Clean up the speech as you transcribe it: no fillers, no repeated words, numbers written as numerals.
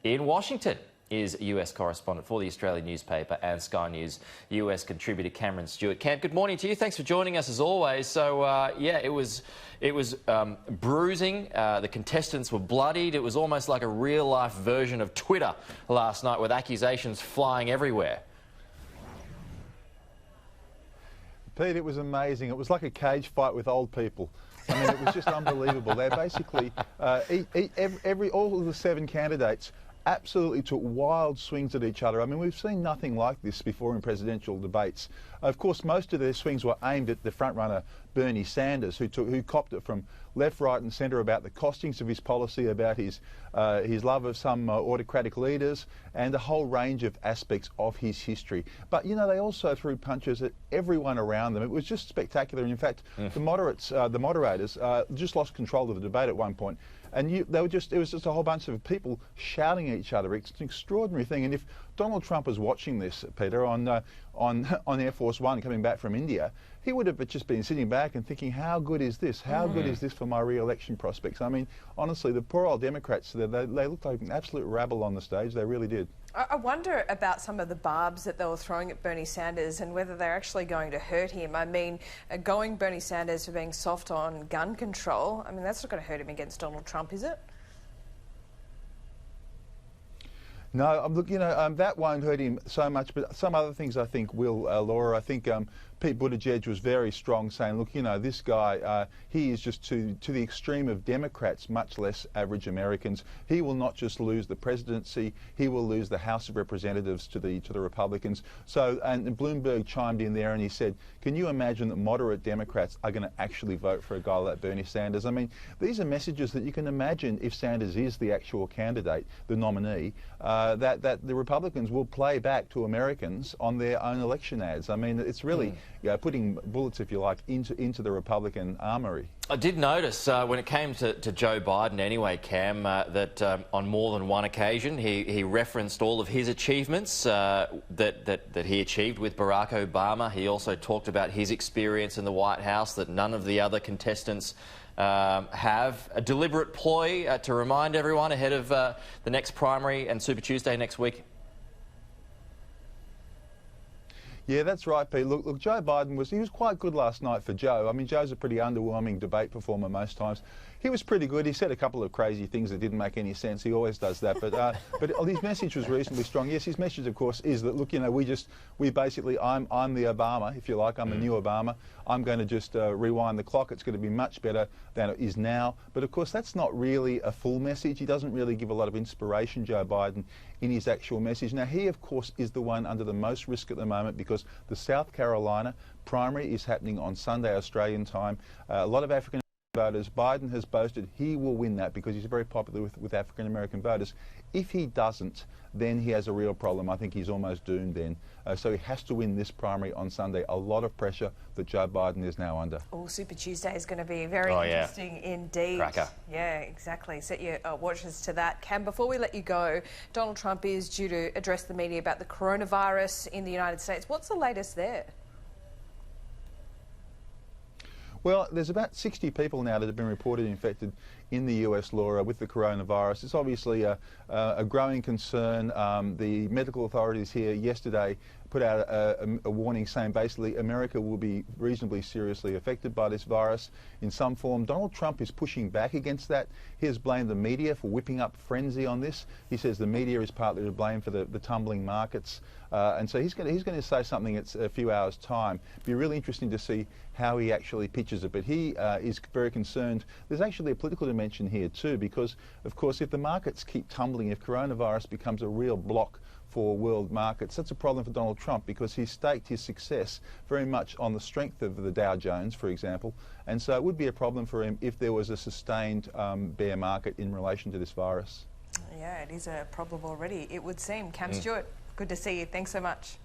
in Washington is US correspondent for the Australian newspaper and Sky News US contributor Cameron Stewart. Cam, good morning to you. Thanks for joining us as always. So, yeah, it was bruising. The contestants were bloodied. It was almost like a real-life version of Twitter last night with accusations flying everywhere. Pete, it was amazing. It was like a cage fight with old people. I mean, it was just unbelievable. They basically, all of the 7 candidates absolutely took wild swings at each other. I mean, we've seen nothing like this before in presidential debates. Of course, most of their swings were aimed at the frontrunner Bernie Sanders, who copped it from left, right and centre about the costings of his policy, about his love of some autocratic leaders and a whole range of aspects of his history. But, you know, they also threw punches at everyone around them. It was just spectacular. And in fact, the moderators just lost control of the debate at one point. And it was just a whole bunch of people shouting at each other. It's an extraordinary thing. And if Donald Trump was watching this, Peter, on Air Force One coming back from India, he would have just been sitting back and thinking, how good is this? How good is this for my re-election prospects? I mean, honestly, the poor old Democrats, they looked like an absolute rabble on the stage. They really did. I wonder about some of the barbs that they were throwing at Bernie Sanders and whether they're actually going to hurt him. I mean, going Bernie Sanders for being soft on gun control, I mean, that's not going to hurt him against Donald Trump, is it? No, look, you know, that won't hurt him so much, but some other things I think will, Laura. I think Pete Buttigieg was very strong, saying, look, you know, this guy, he is just to the extreme of Democrats, much less average Americans. He will not just lose the presidency, he will lose the House of Representatives to the Republicans. So, and Bloomberg chimed in there and he said, can you imagine that moderate Democrats are going to actually vote for a guy like Bernie Sanders? I mean, these are messages that you can imagine if Sanders is the actual candidate, the nominee, that the Republicans will play back to Americans on their own election ads. I mean, it's really putting bullets, if you like, into the Republican armoury. I did notice when it came to Joe Biden anyway, Cam, that on more than one occasion he referenced all of his achievements that he achieved with Barack Obama. He also talked about his experience in the White House that none of the other contestants have. A deliberate ploy to remind everyone ahead of the next primary and Super Tuesday next week. Yeah, that's right, Pete. Look, Joe Biden was quite good last night for Joe. I mean, Joe's a pretty underwhelming debate performer most times. He was pretty good. He said a couple of crazy things that didn't make any sense. He always does that. But his message was reasonably strong. Yes, his message, of course, is that, look, you know, we basically, I'm the Obama, if you like. I'm the new Obama. I'm going to just rewind the clock. It's going to be much better than it is now. But, of course, that's not really a full message. He doesn't really give a lot of inspiration, Joe Biden, in his actual message. Now, he, of course, is the one under the most risk at the moment because the South Carolina primary is happening on Sunday, Australian time. A lot of African voters. Biden has boasted he will win that because he's very popular with African American voters. If he doesn't, then he has a real problem. I think he's almost doomed then. So he has to win this primary on Sunday. A lot of pressure that Joe Biden is now under. Oh, Super Tuesday is going to be very interesting indeed. Cracker. Yeah, exactly. Set your watches to that. Cam, before we let you go, Donald Trump is due to address the media about the coronavirus in the United States. What's the latest there? Well, there's about 60 people now that have been reported infected in the US, Laura, with the coronavirus. It's obviously a growing concern. The medical authorities here yesterday put out a warning saying basically America will be reasonably seriously affected by this virus in some form. Donald Trump is pushing back against that. He has blamed the media for whipping up frenzy on this. He says the media is partly to blame for the tumbling markets. And so he's going to say something in a few hours' time. It'll be really interesting to see how he actually pitches it. But he is very concerned. There's actually a political dimension here too, because, of course, if the markets keep tumbling, if coronavirus becomes a real block for world markets, that's a problem for Donald Trump because he's staked his success very much on the strength of the Dow Jones, for example. And so it would be a problem for him if there was a sustained bear market in relation to this virus. Yeah, it is a problem already, it would seem. Cam Stewart, good to see you. Thanks so much.